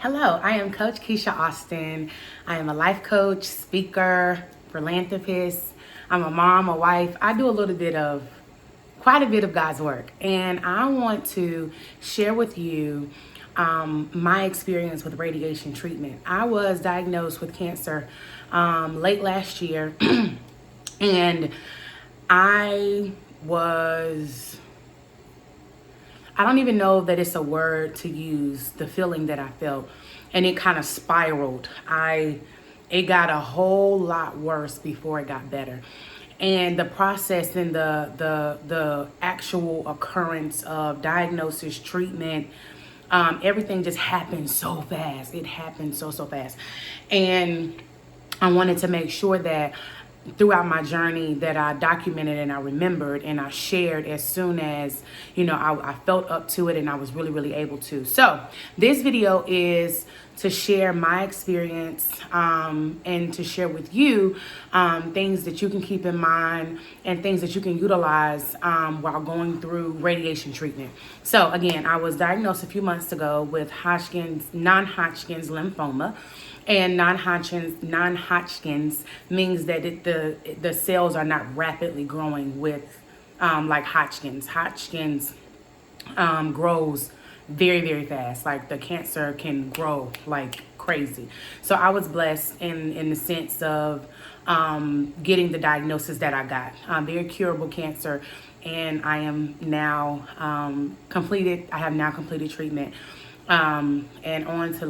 Hello, I am Coach Keisha Austin. I am a life coach, speaker, philanthropist. I'm a mom, a wife. I do quite a bit of God's work. And I want to share with you my experience with radiation treatment. I was diagnosed with cancer late last year, and I was I don't even know that it's a word to use, the feeling that I felt. And it kind of spiraled. It got a whole lot worse before it got better. And the process and the actual occurrence of diagnosis, treatment, everything just happened so fast. It happened so fast. And I wanted to make sure that throughout my journey that I documented and I remembered and I shared as soon as, I felt up to it and I was really able to. So this video is to share my experience and to share with you things that you can keep in mind and things that you can utilize while going through radiation treatment. So again, I was diagnosed a few months ago with non-Hodgkin's lymphoma. And non-Hodgkin's means that the cells are not rapidly growing with like Hodgkin's. Hodgkin's grows very fast. Like the cancer can grow like crazy. So I was blessed in the sense of getting the diagnosis that I got. Very curable cancer, and I am now I have now completed treatment. And on to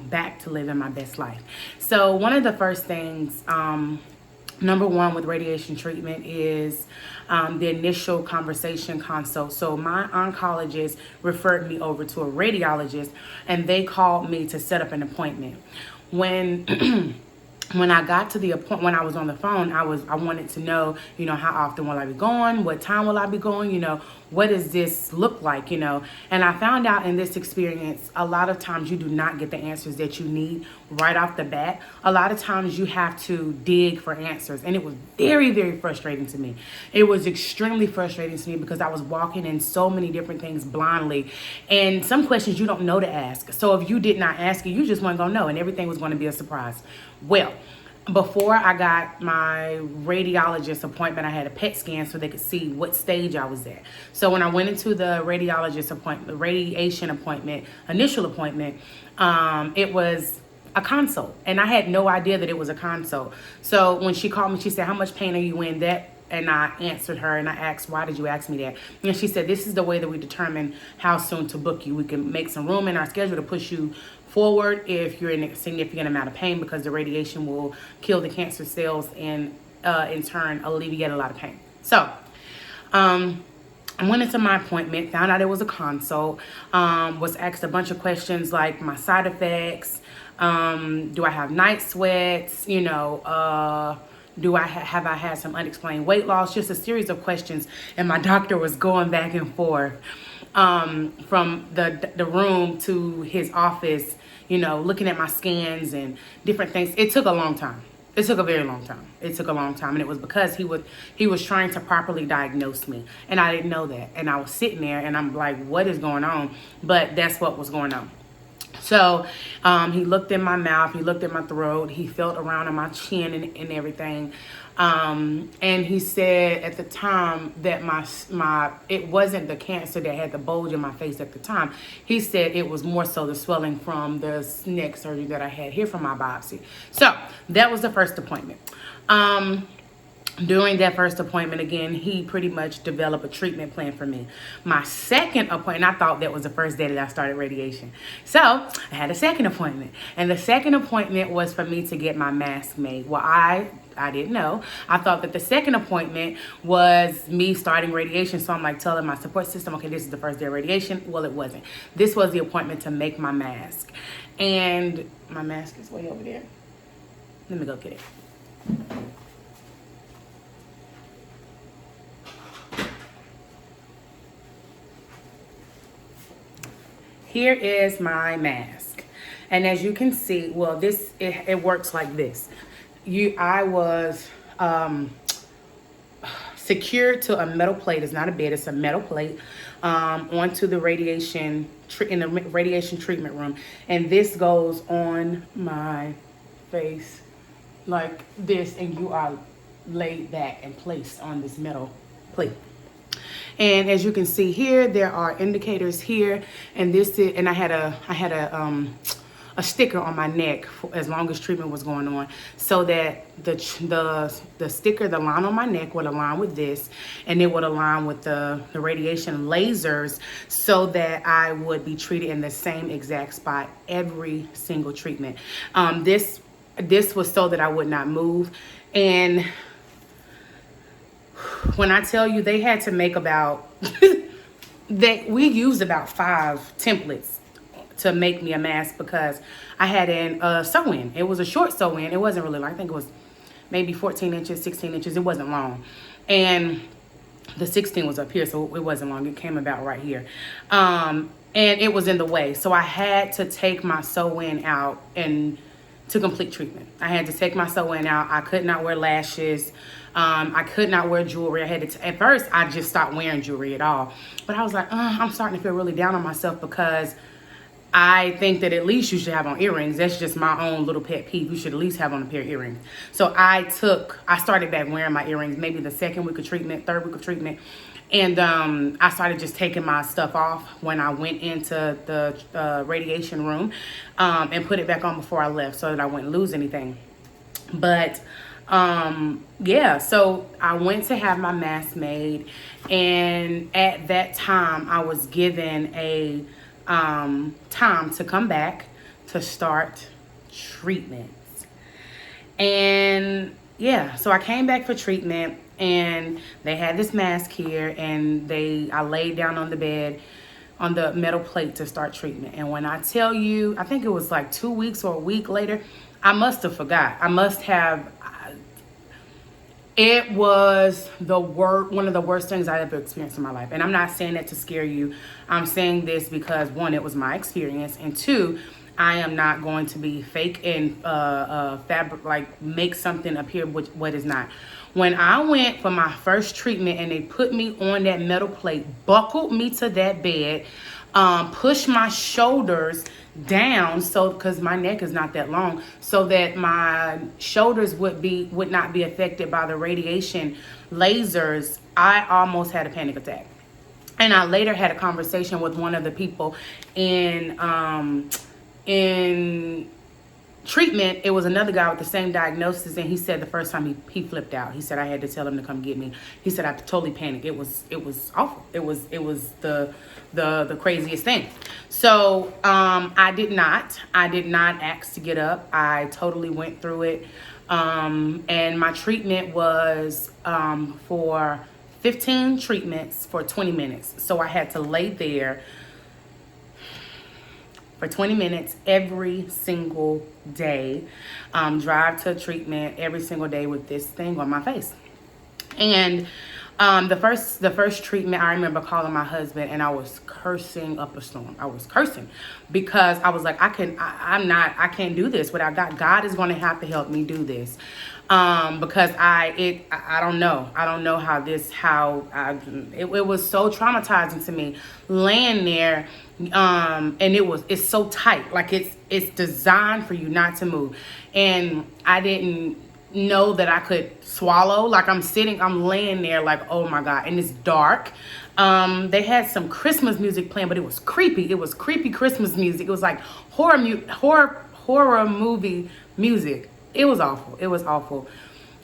back to living my best life. So one of the first things, number one with radiation treatment is the initial conversation consult. So my oncologist referred me over to a radiologist, and they called me to set up an appointment. When I got to the appointment, when I was on the phone, I wanted to know, how often will I be going? What time will I be going? What does this look like? And I found out in this experience, a lot of times you do not get the answers that you need right off the bat. A lot of times you have to dig for answers. And it was very frustrating to me. It was extremely frustrating to me because I was walking in so many different things blindly. And some questions you don't know to ask. So if you did not ask it, you just weren't going to know. And everything was going to be a surprise. Well, before I got my radiologist appointment, I had a PET scan so they could see what stage I was at. So when I went into the radiologist appointment, the radiation appointment, initial appointment, it was a consult. And I had no idea that it was a consult. So when she called me, she said, "How much pain are you in?" And I answered her and I asked, "Why did you ask me that?" And she said, "This is the way that we determine how soon to book you. We can make some room in our schedule to push you forward if you're in a significant amount of pain, because the radiation will kill the cancer cells and in turn alleviate a lot of pain." So I went into my appointment, found out it was a consult, was asked a bunch of questions like my side effects, do I have night sweats, have I had some unexplained weight loss, just a series of questions. And my doctor was going back and forth from the room to his office, looking at my scans and different things. It took a long time. It took a very long time. It took a long time. And it was because he was trying to properly diagnose me. And I didn't know that. And I was sitting there and I'm like, what is going on? But that's what was going on. So he looked in my mouth, he looked at my throat, he felt around on my chin and everything. And he said at the time that it wasn't the cancer that had the bulge in my face at the time. He said it was more so the swelling from the neck surgery that I had here from my biopsy. So that was the first appointment. During that first appointment, again, he pretty much developed a treatment plan for me. My second appointment, I thought that was the first day that I started radiation. So I had a second appointment. And the second appointment was for me to get my mask made. Well, I didn't know. I thought that the second appointment was me starting radiation. So I'm like telling my support system, okay, this is the first day of radiation. Well, it wasn't. This was the appointment to make my mask. And my mask is way over there. Let me go get it. Here is my mask. And as you can see, well, it works like this. I was secured to a metal plate. It's not a bed, it's a metal plate onto the in the radiation treatment room. And this goes on my face like this, and you are laid back and placed on this metal plate. And as you can see here, there are indicators here, and I had a sticker on my neck for as long as treatment was going on, so that the sticker, the line on my neck would align with this, and it would align with the radiation lasers, so that I would be treated in the same exact spot every single treatment. This was so that I would not move. And when I tell you, they had to make about we used about 5 templates to make me a mask, because I had a sew-in. It was a short sew-in. It wasn't really long. I think it was maybe 14 inches, 16 inches. It wasn't long. And the 16 was up here, so it wasn't long. It came about right here. And it was in the way. So I had to take my sew-in out and to complete treatment. I had to take my sew-in out. I could not wear lashes. I could not wear jewelry. I had to, at first, I just stopped wearing jewelry at all. But I was like, I'm starting to feel really down on myself, because I think that at least you should have on earrings. That's just my own little pet peeve. You should at least have on a pair of earrings. So I started back wearing my earrings maybe the 2nd week of treatment, 3rd week of treatment. And I started just taking my stuff off when I went into the radiation room, and put it back on before I left, so that I wouldn't lose anything. But yeah, so I went to have my mask made, and at that time I was given a time to come back to start treatments. And yeah, so I came back for treatment, and they had this mask here, and I laid down on the bed on the metal plate to start treatment. And when I tell you, I think it was like 2 weeks or a week later, I must have forgot. It was one of the worst things I ever experienced in my life. And I'm not saying that to scare you. I'm saying this because, 1, it was my experience, and 2, I am not going to be fake and make something appear what is not. When I went for my first treatment and they put me on that metal plate, buckled me to that bed, pushed my shoulders down, because my neck is not that long, so that my shoulders would not be affected by the radiation lasers, I almost had a panic attack. And I later had a conversation with one of the people in treatment. It was another guy with the same diagnosis, and he said the first time he flipped out. He said I had to tell him to come get me. He said I totally panicked. It was awful. It was the craziest thing. So I did not ask to get up. I totally went through it, and my treatment was for 15 treatments for 20 minutes. So I had to lay there for 20 minutes every single day, drive to treatment every single day with this thing on my face. And the first treatment, I remember calling my husband, and I was cursing up a storm. I was cursing, because I was like, I can't do this without God. God is going to have to help me do this. Because I don't know how it was so traumatizing to me, laying there, and it's so tight, like it's designed for you not to move, and I didn't know that I could swallow. Like I'm laying there like, oh my God, and it's dark. They had some Christmas music playing, but it was creepy. It was creepy Christmas music. It was like horror movie music. It was awful. It was awful.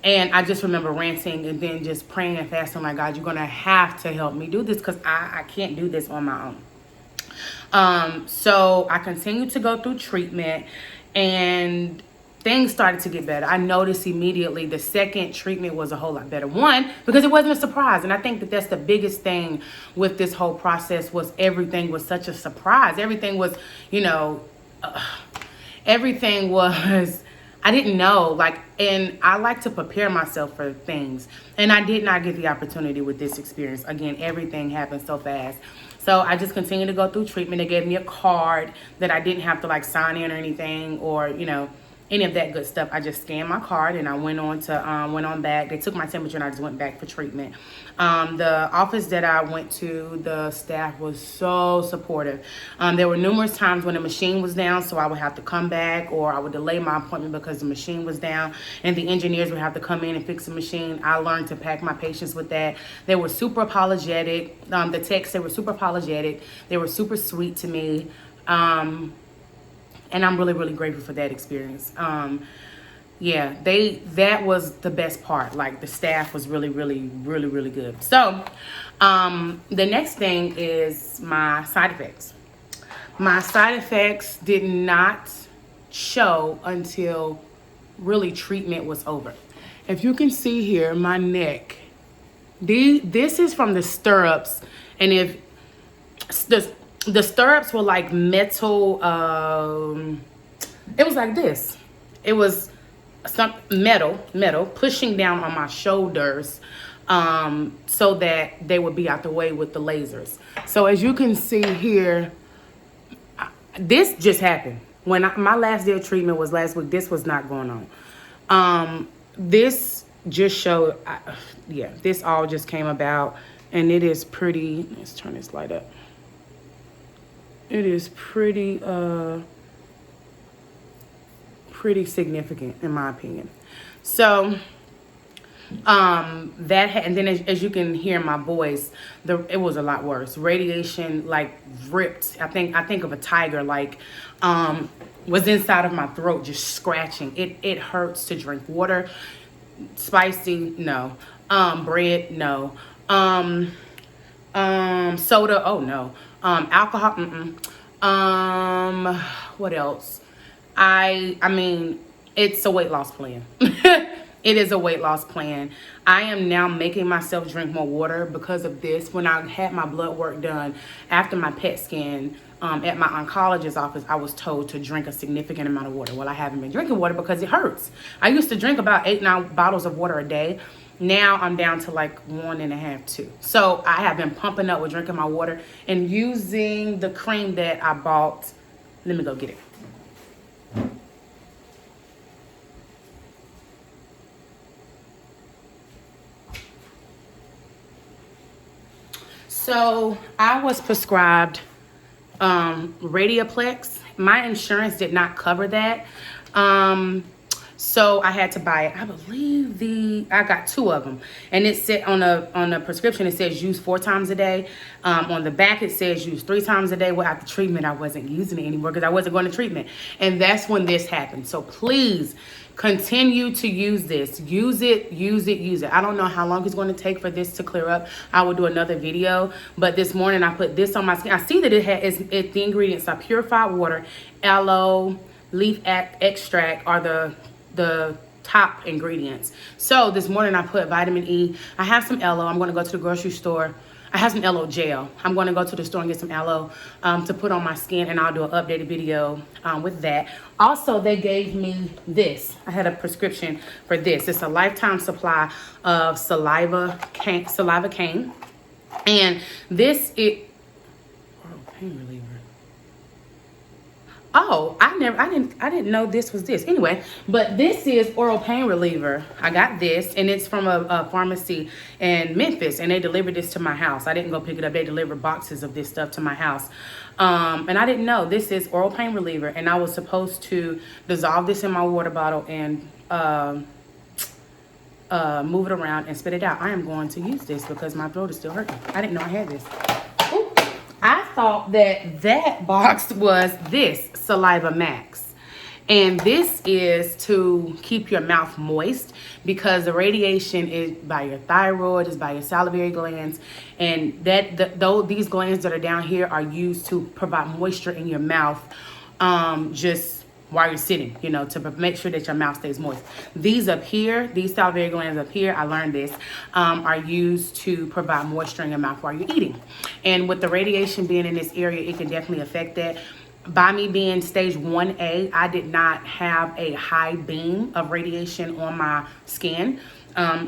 And I just remember ranting and then just praying and fasting, like, God, you're going to have to help me do this, because I can't do this on my own. So I continued to go through treatment, and things started to get better. I noticed immediately the second treatment was a whole lot better. 1, because it wasn't a surprise. And I think that that's the biggest thing with this whole process, was everything was such a surprise. Everything was, I didn't know, and I like to prepare myself for things. And I did not get the opportunity with this experience. Again, everything happened so fast. So I just continued to go through treatment. They gave me a card that I didn't have to sign in or anything, or, any of that good stuff. I just scanned my card and I went on back. They took my temperature and I just went back for treatment. The office that I went to, the staff was so supportive. There were numerous times when the machine was down, so I would have to come back, or I would delay my appointment because the machine was down, and the engineers would have to come in and fix the machine. I learned to pack my patients with that. They were super apologetic. The techs, they were super apologetic. They were super sweet to me. And I'm really, really grateful for that experience. Yeah, that was the best part. Like, the staff was really, really, really, really good. So, the next thing is my side effects. My side effects did not show until really treatment was over. If you can see here, my neck, this is from the stirrups. And if the stirrups were like metal, it was like this. It was some metal pushing down on my shoulders, so that they would be out the way with the lasers. So as you can see here, this just happened. When my last day of treatment was last week, this was not going on. This just showed, yeah, this all just came about, and it is pretty, let's turn this light up. It is pretty significant in my opinion. So and then as you can hear my voice, it was a lot worse. Radiation like ripped. I think of a tiger, like was inside of my throat, just scratching. It hurts to drink water. Spicy, no. Bread, no. Soda, oh no. Alcohol, what else? I mean, it's a weight loss plan. It is a weight loss plan. I am now making myself drink more water because of this. When I had my blood work done after my PET scan, at my oncologist's office, I was told to drink a significant amount of water. Well, I haven't been drinking water because it hurts. I used to drink about 8-9 bottles of water a day. Now I'm down to like 1.5, 2. So I have been pumping up with drinking my water and using the cream that I bought. Let me go get it. So I was prescribed Radioplex. My insurance did not cover that. So I had to buy it. I believe I got 2 of them, and it said on a prescription, it says use 4 times a day. On the back, it says use 3 times a day. Well, after treatment, I wasn't using it anymore because I wasn't going to treatment. And that's when this happened. So please continue to use this. Use it, use it, use it. I don't know how long it's going to take for this to clear up. I will do another video, but this morning I put this on my skin. I see that the ingredients are purified water, aloe, leaf extract are the top ingredients. So this morning I put vitamin E. I have some aloe. I'm going to go to the grocery store. I have some aloe gel. I'm going to go to the store and get some aloe to put on my skin, and I'll do an updated video with that. Also, they gave me this. I had a prescription for this. It's a lifetime supply of saliva cane. And this pain reliever. Oh, I didn't know this was this. Anyway, but this is oral pain reliever. I got this, and it's from a pharmacy in Memphis, and they delivered this to my house. I didn't go pick it up. They delivered boxes of this stuff to my house. And I didn't know this is oral pain reliever, and I was supposed to dissolve this in my water bottle and move it around and spit it out. I am going to use this because my throat is still hurting. I didn't know I had this. Ooh. I thought that box was this Saliva Max, and this is to keep your mouth moist because the radiation is by your thyroid, is by your salivary glands, and these glands that are down here are used to provide moisture in your mouth, just while you're sitting, to make sure that your mouth stays moist. These up here, these salivary glands up here, I learned this, are used to provide moisture in your mouth while you're eating. And with the radiation being in this area, it can definitely affect that. By me being stage 1A, I did not have a high beam of radiation on my skin.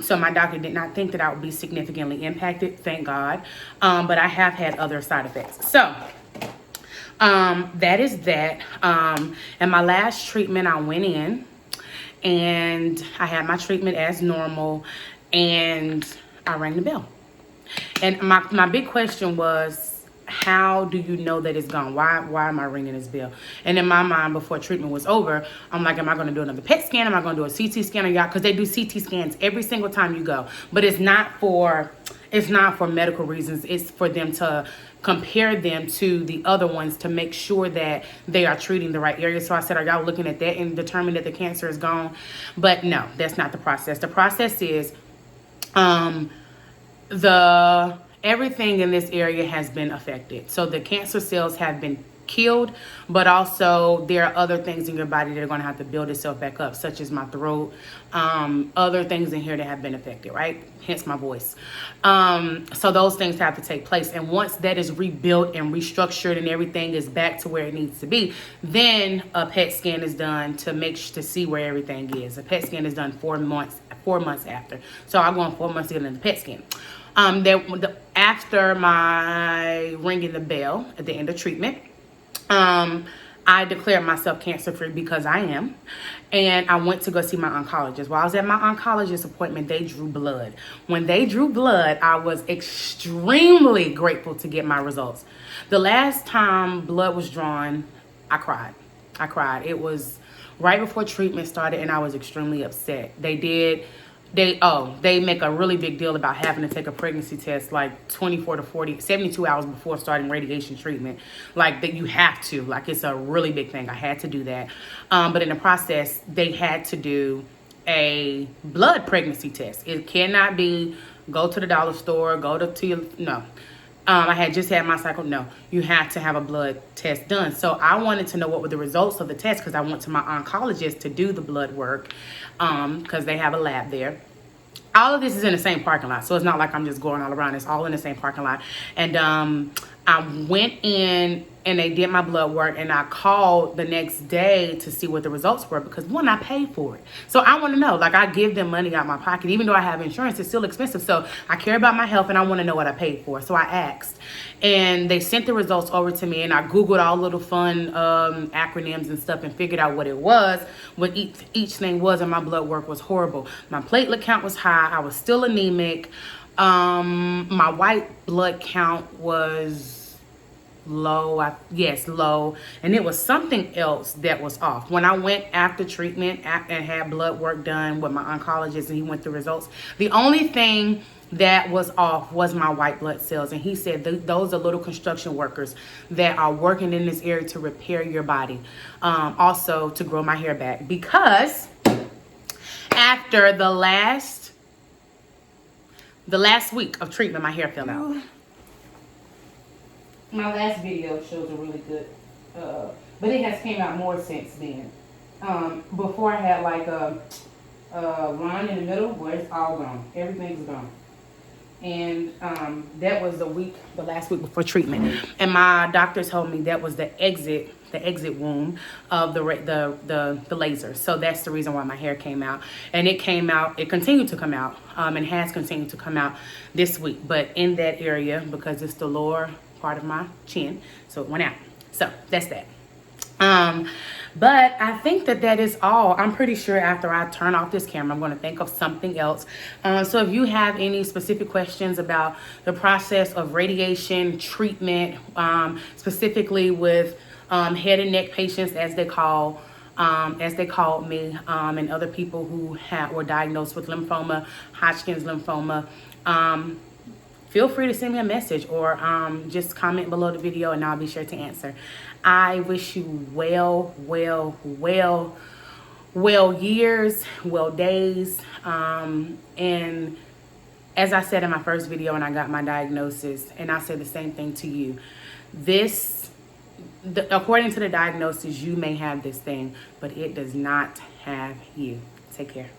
So my doctor did not think that I would be significantly impacted, thank God. But I have had other side effects. So that is that. And my last treatment, I went in and I had my treatment as normal, and I rang the bell. And my big question was, how do you know that it's gone? Why am I ringing this bell? And in my mind, before treatment was over, I'm like, am I going to do another PET scan? Am I going to do a CT scan? Y'all, because they do CT scans every single time you go, but it's not for medical reasons. It's for them to compare them to the other ones to make sure that they are treating the right area. So I said, are y'all looking at that and determine that the cancer is gone? But no, that's not the process. The process is everything in this area has been affected. So the cancer cells have been killed, but also there are other things in your body that are going to have to build itself back up, such as my throat, other things in here that have been affected, right? Hence my voice. So those things have to take place. And once that is rebuilt and restructured and everything is back to where it needs to be, then a PET scan is done to see where everything is. A PET scan is done 4 months after. So I'll go on 4 months to get in the PET scan. After my ringing the bell at the end of treatment, I declared myself cancer-free because I am. And I went to go see my oncologist. While I was at my oncologist appointment, they drew blood. When they drew blood, I was extremely grateful to get my results. The last time blood was drawn, I cried. It was right before treatment started, and I was extremely upset. They make a really big deal about having to take a pregnancy test like 24 to 72 hours before starting radiation treatment. Like that you have to, like it's a really big thing. I had to do that. But in the process, they had to do a blood pregnancy test. It cannot be go to the dollar store, no. I had just had my cycle. No, you have to have a blood test done. So I wanted to know what were the results of the test because I went to my oncologist to do the blood work because they have a lab there. All of this is in the same parking lot, so it's not like I'm just going all around. It's all in the same parking lot. And I went in and they did my blood work, and I called the next day to see what the results were because one, I paid for it. So I want to know, like I give them money out of my pocket. Even though I have insurance, it's still expensive. So I care about my health and I want to know what I paid for. So I asked, and they sent the results over to me, and I Googled all little fun acronyms and stuff and figured out what it was, what each thing was, and my blood work was horrible. My platelet count was high. I was still anemic. My white blood count was low, low, and it was something else that was off. When I went after treatment and had blood work done with my oncologist and he went through results, the only thing that was off was my white blood cells, and he said those are little construction workers that are working in this area to repair your body, also to grow my hair back, because after the last week of treatment my hair fell out. My last video shows a really good, but it has came out more since then. Before I had like a line in the middle where it's all gone. Everything's gone. And that was the last week before treatment. And my doctor told me that was the exit wound of the laser. So that's the reason why my hair came out. And it continued to come out, and has continued to come out this week. But in that area, because it's the lower part of my chin, so it went out. So that's that. But I think that is all. I'm pretty sure after I turn off this camera, I'm going to think of something else. So if you have any specific questions about the process of radiation treatment, specifically with head and neck patients, as they called me, and other people who were diagnosed with lymphoma, Hodgkin's lymphoma, feel free to send me a message or just comment below the video and I'll be sure to answer. I wish you well years, well days. And as I said in my first video when I got my diagnosis, and I say the same thing to you, according to the diagnosis, you may have this thing, but it does not have you. Take care.